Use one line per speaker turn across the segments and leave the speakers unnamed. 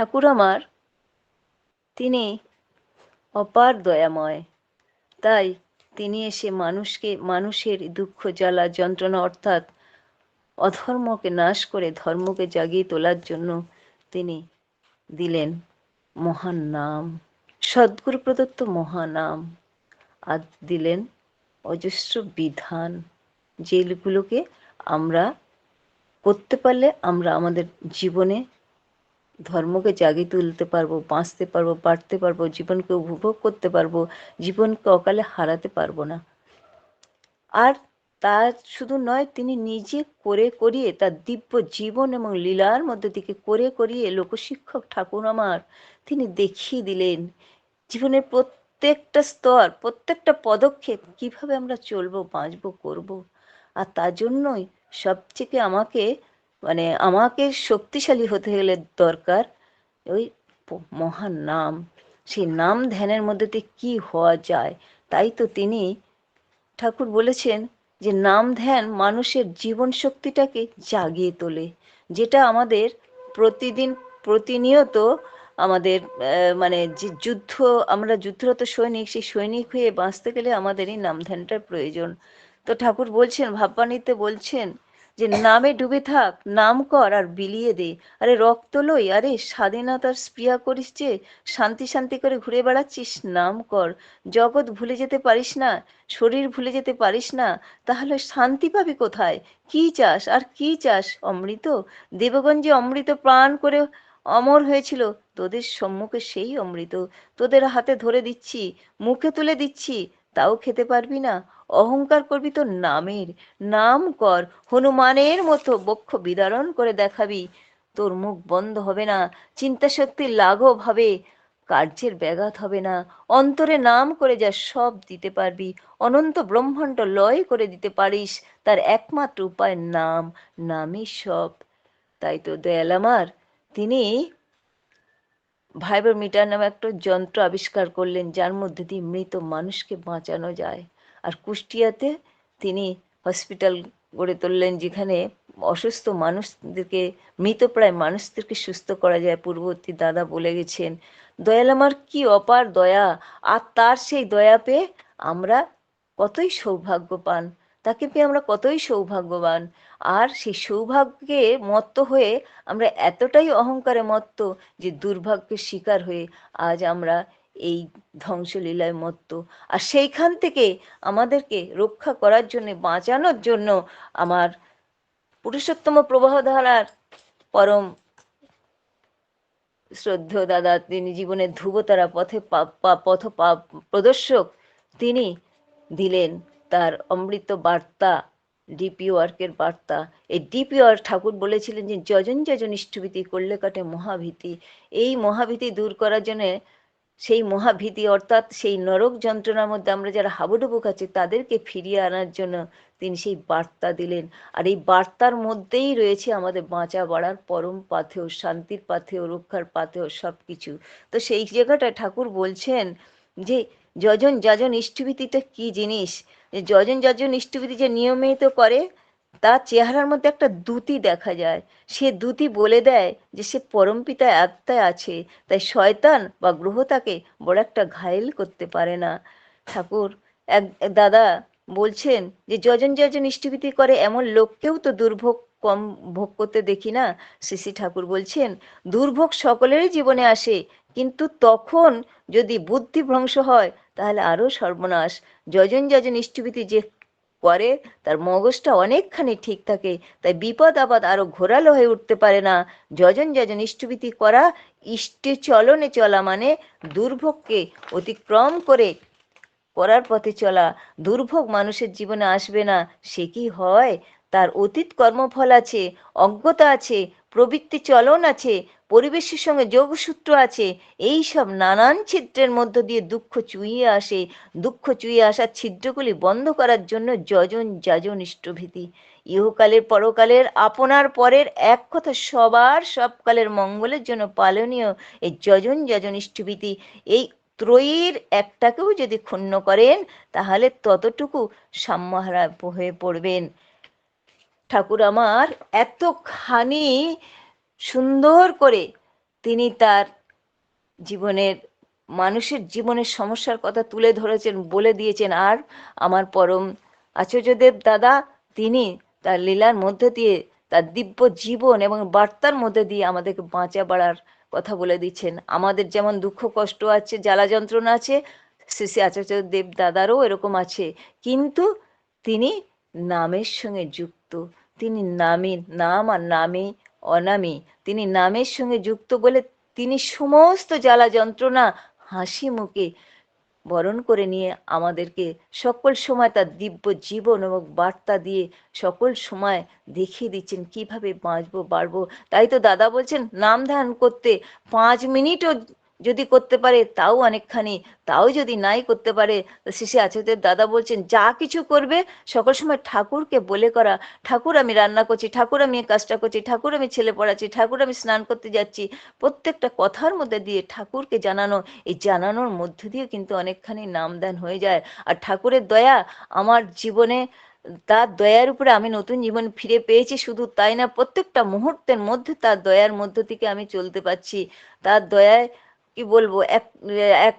ঠাকুর আমার তিনি অপার দয়াময়, তাই তিনি এসে মানুষের দুঃখ জ্বালা যন্ত্রণা অর্থাৎ অধর্মকে নাশ করে ধর্মকে জাগিয়ে তোলার জন্য তিনি দিলেন মহান নাম, সদ্গুরু প্রদত্ত মহানাম। আর দিলেন অজস্র বিধান, যেগুলোকে আমরা করতে পারলে আমরা আমাদের জীবনে ধর্মকে জাগিয়ে তুলতে পারবো, বাঁচতে পারবো, বাড়তে পারবো, জীবনকে উপভোগ করতে পারবো, জীবনকে অকালে হারাতে পারবো না। আর তা শুধু নয়, তিনি নিজে করে করিয়ে তার দিব্য জীবন এবং লীলার মধ্যে থেকে করে করিয়ে লোকশিক্ষক ঠাকুর আমার তিনি দেখিয়ে দিলেন জীবনের প্রত্যেকটা স্তর, প্রত্যেকটা পদক্ষেপ কিভাবে আমরা চলবো, বাঁচবো, করবো। আর তার জন্যই সবথেকে আমাকে শক্তিশালী হতে গেলে দরকার ওই মহান নাম। সেই নাম ধ্যানের মধ্যে দিয়ে কি হওয়া যায়, তাই তো তিনি ঠাকুর বলেছেন যে নাম ধ্যান মানুষের জীবন শক্তিটাকে জাগিয়ে তোলে, যেটা আমাদের প্রতিদিন প্রতিনিয়ত আমাদের যে যুদ্ধ, আমরা যুদ্ধরত সৈনিক, সেই সৈনিক হয়ে বাঁচতে গেলে আমাদের এই নাম ধ্যানটার প্রয়োজন। তো ঠাকুর বলছেন, ভাববাণীতে বলছেন যে নামে ডুবে থাক, নাম কর আর বিলিয়ে দে। আরে রক্ত লই, আরে স্বাধীনতার স্পৃহা করিস যে, শান্তি শান্তি করে ঘুরে বেড়াচ্ছিস, নাম কর। জগৎ ভুলে যেতে পারিস না, শরীর ভুলে যেতে পারিস না, তাহলে শান্তি পাবি কোথায়? কি চাস আর কি চাস? অমৃত? দেবগণ যে অমৃত প্রাণ করে অমর হয়েছিল, তোদের সম্মুখে সেই অমৃত তোদের হাতে ধরে দিচ্ছি, মুখে তুলে দিচ্ছি, তাও খেতে পারবি না। অহংকার করবি তো নামের, নাম কর, হনুমানের মতো বক্ষ বিদারণ করে দেখাবি, তোর মুখ বন্ধ হবে না, চিন্তা শক্তি লাঘব হবে, কার্যের ব্যাঘাত হবে না, অন্তরে নাম করে যা সব দিতে পারবি, অনন্ত ব্রহ্মাণ্ড লয় করে দিতে পারিস, তার একমাত্র উপায় নাম, নামই সব। তাই তো দয়াল আমার তিনি ভাইব্রোমিটার নামে একটা যন্ত্র আবিষ্কার করলেন, যার মধ্যে দিয়ে মৃত মানুষকে বাঁচানো যায়। আর কুষ্টিয়াতে তিনি হসপিটাল গড়ে তুললেন, যেখানে অসুস্থ মানুষদেরকে, মৃতপ্রায় মানুষদেরকে সুস্থ করা যায়। পূর্ববর্তী দাদা বলে গেছেন। দয়াল আমার কি অপার দয়া! আর তার সেই দয়া পেয়ে আমরা কতই সৌভাগ্যবান, তাকে পেয়ে আমরা কতই সৌভাগ্যবান। আর সেই সৌভাগ্যে মত্ত হয়ে আমরা এতটাই অহংকারে মত্ত যে দুর্ভাগ্যের শিকার হয়ে আজ আমরা এই ধ্বংসলীলায় মত্ত। আর সেইখান থেকে আমাদেরকে রক্ষা করার জন্য, বাঁচানোর জন্য আমার পুরুষোত্তম প্রবাহধারার পরম শ্রদ্ধেয় দাদা, তিনি জীবনের ধ্রুবতারা, প্রদর্শক, তিনি দিলেন তার অমৃত বার্তা, ডিপি ওয়ার্কের বার্তা। এই ডিপি ওয়ার্ক, ঠাকুর বলেছিলেন যে যজন যজন ইষ্টভীতি করলে কাটে মহাভীতি। এই মহাভীতি দূর করার জন্য, সেই মহাভীতি অর্থাৎ সেই নরক যন্ত্রণার মধ্যে আমরা যারা হাবুডুবু খাচ্ছি তাদেরকে ফিরিয়ে আনার জন্য তিনি সেই বার্তা দিলেন। আর এই বার্তার মধ্যেই রয়েছে আমাদের বাঁচা বাড়ার পরম পাথেয়, শান্তির পাথেয়, রক্ষার পাথেয়, সব কিছু। তো সেই জায়গাটায় ঠাকুর বলছেন যে যজন যাজন ইষ্টভীতিটা কি জিনিস, যে যজন যাজন ইষ্টভীতি যে নিয়মিত করে তার চেহারার মধ্যে একটা দ্যুতি দেখা যায়। সে দ্যুতি বলে দেয় যে সে পরমপিতা আত্মায় আছে, তাই শয়তান বা গ্রহ তাকে বড় একটা ঘায়েল করতে পারে না। ঠাকুর এক দাদা বলছেন যে যজন যজন ইষ্টভীতি করে এমন লোককেও তো দুর্ভোগ কম ভোগ করতে দেখি না। শ্রী শ্রী ঠাকুর বলছেন দুর্ভোগ সকলেরই জীবনে আসে, কিন্তু তখন যদি বুদ্ধি ভ্রংশ হয় তাহলে আরো সর্বনাশ। যজন যজন ইষ্টভীতি যে করে তার মগজটা অনেকখানি ঠিক থাকে, তাই বিপদ আপদ আরো ঘোরালো হয়ে উঠতে পারে না। যজন যজন ইষ্টভীতি করা, ইষ্টে চলনে চলা মানে দুর্ভোগকে অতিক্রম করে করার পথে চলা। দুর্ভোগ মানুষের জীবনে আসবে না সে কি হয়? তার অতীত কর্মফল আছে, অজ্ঞতা আছে, প্রবৃত্তি চলন আছে, পরিবেশের সঙ্গে যোগসূত্র আছে। এই সব নানান ছিদ্রের মধ্য দিয়ে দুঃখ চুইয়ে আসে। দুঃখ চুইয়ে আসার ছিদ্রগুলি বন্ধ করার জন্য যজন যাজন ইষ্টভীতি। ইহকালের পরকালের আপনার পরের এক কথা সবার সবকালের মঙ্গলের জন্য পালনীয় এই যজন যাজন ইষ্টভীতি, এই ত্রয়ীর একটাকেও যদি ক্ষুণ্ণ করেন তাহলে ততটুকু সাম্যহারা হয়ে পড়বেন। ঠাকুর আমার এতখানি সুন্দর করে তিনি তার জীবনের মানুষের জীবনের সমস্যার কথা তুলে ধরেছেন, বলে দিয়েছেন। আর আমার পরম আচার্যদেব দাদা, তিনি তার লীলার মধ্যে দিয়ে, তার দিব্য জীবন এবং বার্তার মধ্যে দিয়ে আমাদেরকে বাঁচা বাড়ার কথা বলে দিচ্ছেন। আমাদের যেমন দুঃখ কষ্ট আছে, জ্বালা যন্ত্রণা আছে, শ্রী শ্রী আচার্যদেব দাদারও এরকম আছে, কিন্তু তিনি নামের সঙ্গে যুক্ত। তিনি নামে, নাম আর নামে অনামী, তিনি নামের সঙ্গে যুক্ত বলে তিনি সমস্ত জ্বালা যন্ত্রণা হাসি মুখে বরণ করে নিয়ে আমাদেরকে সকল সময় তার দিব্য জীবন এবং বার্তা দিয়ে সকল সময় দেখিয়ে দিচ্ছেন কিভাবে বাঁচবো বাড়বো। তাই তো দাদা বলছেন নাম ধ্যান করতে 5 মিনিটও যদি করতে পারে তাও অনেকখানি, তাও যদি নাই করতে পারে, শ্রী শ্রী আচার্যদেব দাদা বলছেন যা কিছু করবে সকল সময় ঠাকুরকে বলে করা। ঠাকুর আমি রান্না করছি, ঠাকুর আমি এই কাজটা করছি, ঠাকুর আমি ছেলে পড়াচ্ছি, ঠাকুর আমি স্নান করতে যাচ্ছি, প্রত্যেকটা কথার মধ্যে দিয়ে ঠাকুরকে জানানো। এই জানানোর মধ্যে দিয়ে কিন্তু অনেকখানি নামদান হয়ে যায়। আর ঠাকুরের দয়া আমার জীবনে, তার দয়ার উপরে আমি নতুন জীবন ফিরে পেয়েছি। শুধু তাই না, প্রত্যেকটা মুহূর্তের মধ্যে তার দয়ার মধ্য থেকে আমি চলতে পারছি। তার দয়ায় কি বলবো, এক এক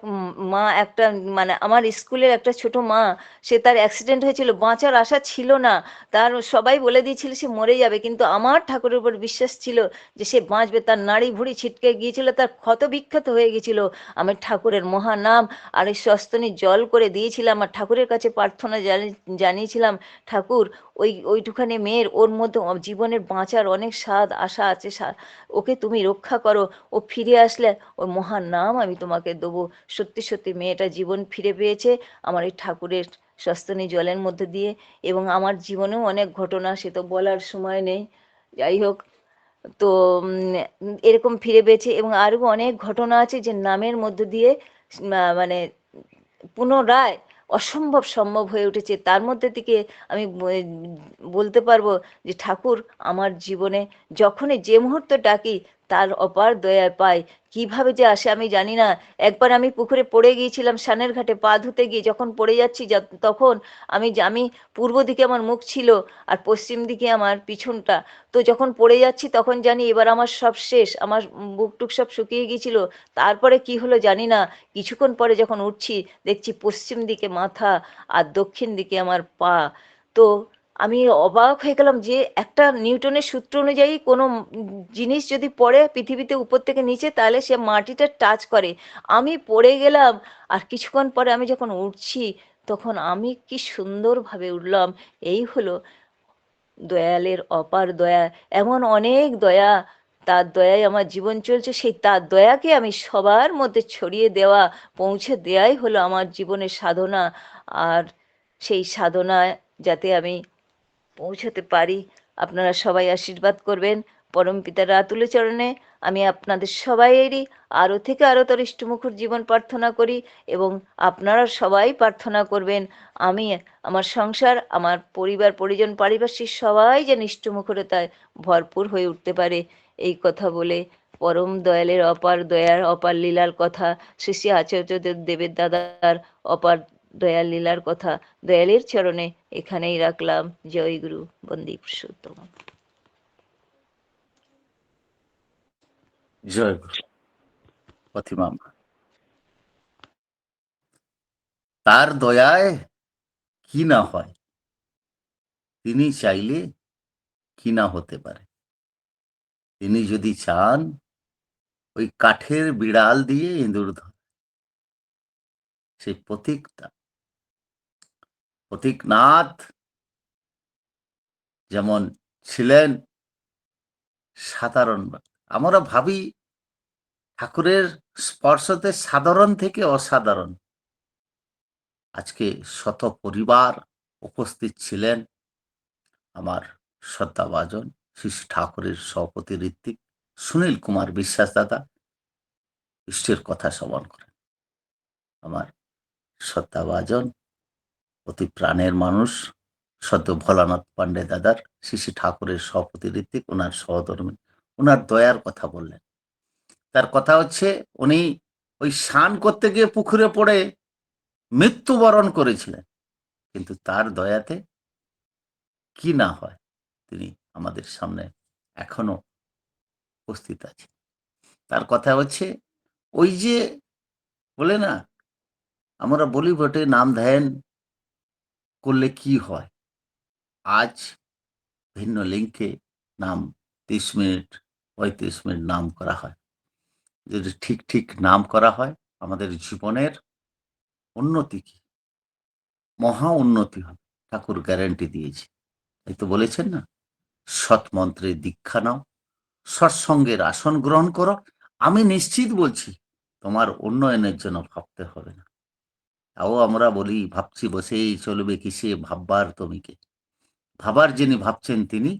মা, একটা মানে আমার স্কুলের একটা ছোট মা, সে তার অ্যাক্সিডেন্ট হয়েছিল, বাঁচার আশা ছিল না, তার সবাই বলে দিয়েছিল সে মরে যাবে, কিন্তু আমার ঠাকুরের উপর বিশ্বাস ছিল যে সে বাঁচবে। তার নাড়ি ভুড়ি ছিটকে গিয়েছিল, তার ক্ষত বিক্ষত হয়ে গেছিল। আমি ঠাকুরের মহানাম আর এই সস্তনি জল করে দিয়েছিলাম, আর ঠাকুরের কাছে প্রার্থনা জানিয়েছিলাম, ঠাকুর ওইটুখানি মেয়ের, ওর মধ্যে জীবনের বাঁচার অনেক স্বাদ আশা আছে, ওকে তুমি রক্ষা করো, ও ফিরে আসলে ওর মহান নাম আমি তোমাকে দেবো। সত্যি সত্যি মেয়েটা জীবন ফিরে পেয়েছে আমার এই ঠাকুরের সস্তনি জলের মধ্যে দিয়ে। এবং আমার জীবনেও অনেক ঘটনা, সে তো বলার সময় নেই। যাই হোক, তো এরকম ফিরে পেয়েছে এবং আরো অনেক ঘটনা আছে যে নামের মধ্যে দিয়ে মানে পুনরায় অসম্ভব সম্ভব হয়ে উঠেছে। তার মধ্যে থেকে আমি বলতে পারবো যে ঠাকুর আমার জীবনে যখনই যে মুহূর্তে ডাকি তার অপার দয়া পাই। কিভাবে যে আসে আমি জানি না। একবার আমি পুকুরে পড়ে গিয়েছিলাম স্নানের ঘাটে পা ধুতে গিয়ে, যখন পড়ে যাচ্ছি তখন আমি পূর্ব দিকে আমার মুখ ছিল আর পশ্চিম দিকে আমার পিছনটা। তো যখন পড়ে যাচ্ছি তখন জানি এবার আমার সব শেষ, আমার বুক টুক সব শুকিয়ে গিয়েছিল। তারপরে কি হলো জানি না, কিছুক্ষণ পরে যখন উঠছি দেখছি পশ্চিম দিকে মাথা আর দক্ষিণ দিকে আমার পা। তো আমি অবাক হয়ে গেলাম যে একটা নিউটনের সূত্র অনুযায়ী কোনো জিনিস যদি পড়ে পৃথিবীতে উপর থেকে নিচে তাহলে সে মাটিটা টাচ করে। আমি পড়ে গেলাম, আর কিছুক্ষণ পরে আমি যখন উঠছি তখন আমি কি সুন্দরভাবে উঠলাম। এই হলো দয়ালের অপার দয়া। এমন অনেক দয়া, তার দয়ায় আমার জীবন চলছে। সেই তার দয়াকে আমি সবার মধ্যে ছড়িয়ে দেওয়া, পৌঁছে দেওয়াই হলো আমার জীবনের সাধনা। আর সেই সাধনায় যাতে আমি পৌঁছতে পারি, আপনারা সবাই আশীর্বাদ করবেন। পরমপিতার আতুল চরণে আমি আপনাদের সবাইয়েরই আরও থেকে আরও তরিষ্ঠমুখর জীবন প্রার্থনা করি এবং আপনারা সবাই প্রার্থনা করবেন আমি, আমার সংসার, আমার পরিবার পরিজন পারিপার্শ্বিক সবাই যেন ইষ্টমুখরতায় ভরপুর হয়ে উঠতে পারে। এই কথা বলে পরম দয়ালের অপার দয়ার অপার লীলার কথা, শ্রী শ্রী আচার্য দেবের দাদার অপার দয়াল লীলার কথা দয়ালের চরণে এখানেই রাখলাম। জয় গুরু, বন্দে পুরুষোত্তম।
জয় গুরু। প্রতিমা তার দয়ায় কি না হয়, তিনি চাইলে কি না হতে পারে। তিনি যদি চান ওই কাঠের বিড়াল দিয়ে ইঁদুর ধরে। সেই প্রতীকনাথ যেমন ছিলেন সাধারণ, আমরা ভাবি ঠাকুরের স্পর্শতে সাধারণ থেকে অসাধারণ। আজকে শত পরিবার উপস্থিত ছিলেন। আমার শ্রদ্ধাভাজন শ্রী ঠাকুরের সভাপতি ঋত্বিক সুনীল কুমার বিশ্বাস দাদা ইষ্টের কথা শ্রবণ করেন। আমার শ্রদ্ধাভাজন অতি প্রাণের মানুষ সদ্য ভোলানাথ পান্ডে দাদার শ্রী ঠাকুরের সভাপতি ঋত্বিক, ওনার সহধর্মী, ওনার দয়ার কথা বললেন। তার কথা হচ্ছে উনি ওই স্নান করতে গিয়ে পুকুরে পড়ে মৃত্যুবরণ করেছিলেন, কিন্তু তার দয়াতে কি না হয় তিনি আমাদের সামনে এখনো উপস্থিত আছে। তার কথা হচ্ছে ওই যে বলে না, আমরা বলি বটে নাম ধ্যান করলে কি হয়। আজ ভিন্ন লিঙ্কে নাম 30 মিনিট 35 মিনিট নাম করা হয়। যদি ঠিক ঠিক নাম করা হয়, আমাদের জীবনের উন্নতি কি, মহা উন্নতি হবে, ঠাকুর গ্যারেন্টি দিয়েছে। এই তো বলেছেন না, সৎ মন্ত্রের দীক্ষা নাও, সৎসঙ্গের আসন গ্রহণ করো, আমি নিশ্চিত বলছি তোমার উন্নয়নের জন্য ভাবতে হবে না। তাও আমরা বলি ভাবছি বসেই চলবে কিসে, ভাববার তুমি কে। ভাবার যিনি ভাবছেন তিনি,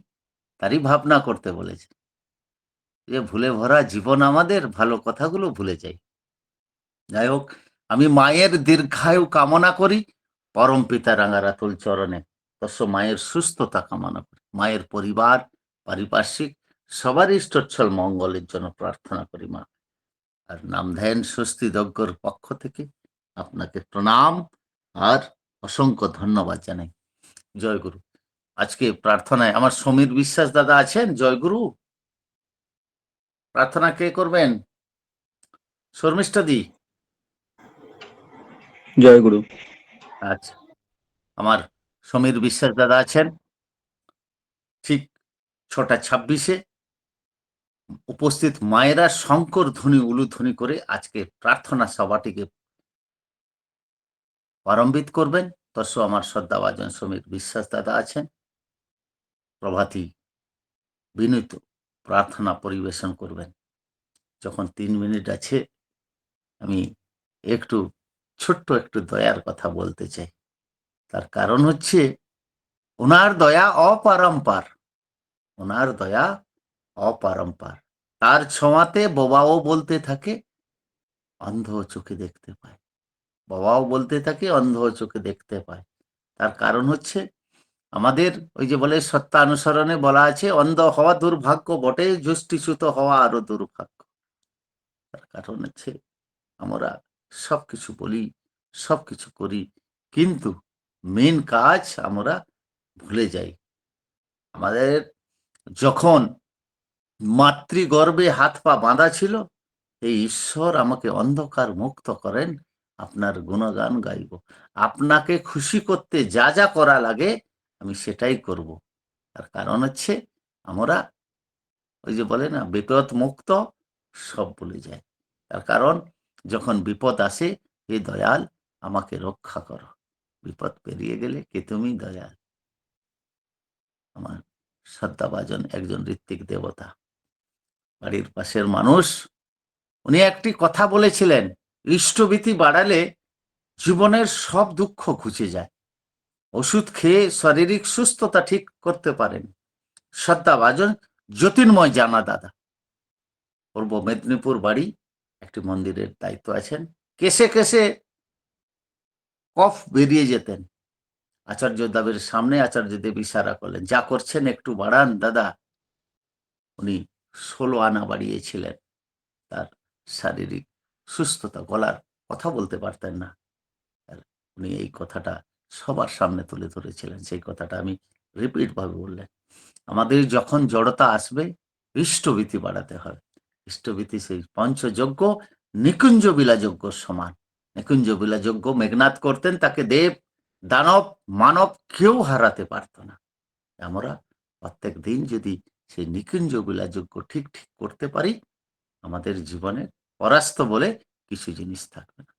তারই ভাবনা করতে বলেছেন। যে ভুলে ভরা জীবন আমাদের, ভালো কথাগুলো ভুলে যাই। যাই হোক, আমি মায়ের দীর্ঘায়ু কামনা করি, পরম পিতা রাঙারাতুল চরণে তস্য মায়ের সুস্থতা কামনা করি, মায়ের পরিবার পারিপার্শ্বিক সবার ইষ্টচ্ছল মঙ্গলের জন্য প্রার্থনা করি মা। আর নাম ধ্যান স্বস্তি যজ্ঞর পক্ষ থেকে আপনাকে প্রণাম আর অসংখ্য ধন্যবাদ জানাই। জয়গুরু। আজকে প্রার্থনায় আমার সমীর বিশ্বাস দাদা আছেন। জয়গুরু। প্রার্থনা কে করবেন? শর্মিষ্ঠা দি।
জয় গুরু।
আচ্ছা, আমার সমীর বিশ্বাস দাদা আছেন। ঠিক 6:26 উপস্থিত মায়েরা শঙ্কর ধ্বনি উলুধ্বনি করে আজকে প্রার্থনা সভাটিকে প্রারম্ভিত করবেন। তস্য আমার শ্রদ্ধাভাজন সমীর বিশ্বাস দাদা আছেন। প্রভাতী বিনীত প্রার্থনা পরিবেশন করবেন। যখন 3 মিনিট আছে, আমি একটু ছোট্ট একটু দয়ার কথা বলতে চাই। তার কারণ হচ্ছে ওনার দয়া অপারম্পার, ওনার দয়া অপারম্পার। তার ছোঁয়াতে বাবাও বলতে থাকে, অন্ধ চোখে দেখতে পায়। বাবাও বলতে থাকে, অন্ধ চোখে দেখতে পায়। তার কারণ হচ্ছে আমাদের ওই যে বলে সত্যানুসরণে বলা আছে, অন্ধ হওয়া দুর্ভাগ্য বটে, যষ্টিচ্যুত হওয়া আরো দুর্ভাগ্য। তার কারণ হচ্ছে আমরা সবকিছু বলি, সবকিছু করি, কিন্তু মেন কাজ আমরা ভুলে যাই। আমাদের যখন মাতৃগর্ভে হাত পা বাঁধা ছিল, এই ঈশ্বর আমাকে অন্ধকার মুক্ত করেন, আপনার গুণগান গাইব, আপনাকে খুশি করতে যা যা করা লাগে আমি সেটাই করব। তার কারণ হচ্ছে আমরা ওই যে বলে না, বিপদ মুক্ত, সব ভুলে যায়। তার কারণ যখন বিপদ আসে, হে দয়াল আমাকে রক্ষা করো, বিপদ পেরিয়ে গেলে কে তুমি দয়াল। আমার শ্রদ্ধাভাজন একজন ঋত্বিক দেবতা, বাড়ির পাশের মানুষ, উনি একটি কথা বলেছিলেন, ইষ্টভীতি বাড়ালে জীবনের সব দুঃখ ঘুচে যায়, ওষুধ খেয়ে শারীরিক সুস্থতা ঠিক করতে পারেন। শ্রদ্ধাভাজন জ্যোতির্ময় জানা দাদা, পূর্ব মেদিনীপুর বাড়ি, একটি মন্দিরের দায়িত্ব আছেন। কেসে কেসে কফ বেরিয়ে যেতেন, আচার্য দেবের সামনে আচার্য দেব ইশারা করলেন, যা করছেন একটু বাড়ান দাদা। উনি 16 আনা বাড়িয়েছিলেন। তার শারীরিক সুস্থতা, গলার কথা বলতে পারতেন না, আর উনি এই কথাটা সবার সামনে তুলে ধরেছিলেন। সেই কথাটা আমি রিপিট ভাবে বললেন, আমাদের যখন জড়তা আসবে ইষ্টভীতি বাড়াতে হবে। ইষ্টভীতি সেই পঞ্চযজ্ঞ, নিকুঞ্জ বিলাযজ্ঞ সমান। নিকুঞ্জ বিলাযজ্ঞ মেঘনাদ করতেন, তাকে দেব দানব মানব কেউ হারাতে পারত না। আমরা প্রত্যেক দিন যদি সেই নিকুঞ্জ বিলাযজ্ঞ ঠিক ঠিক করতে পারি, আমাদের জীবনে পরাস্ত বলে কিছু জিনিস থাকবে না।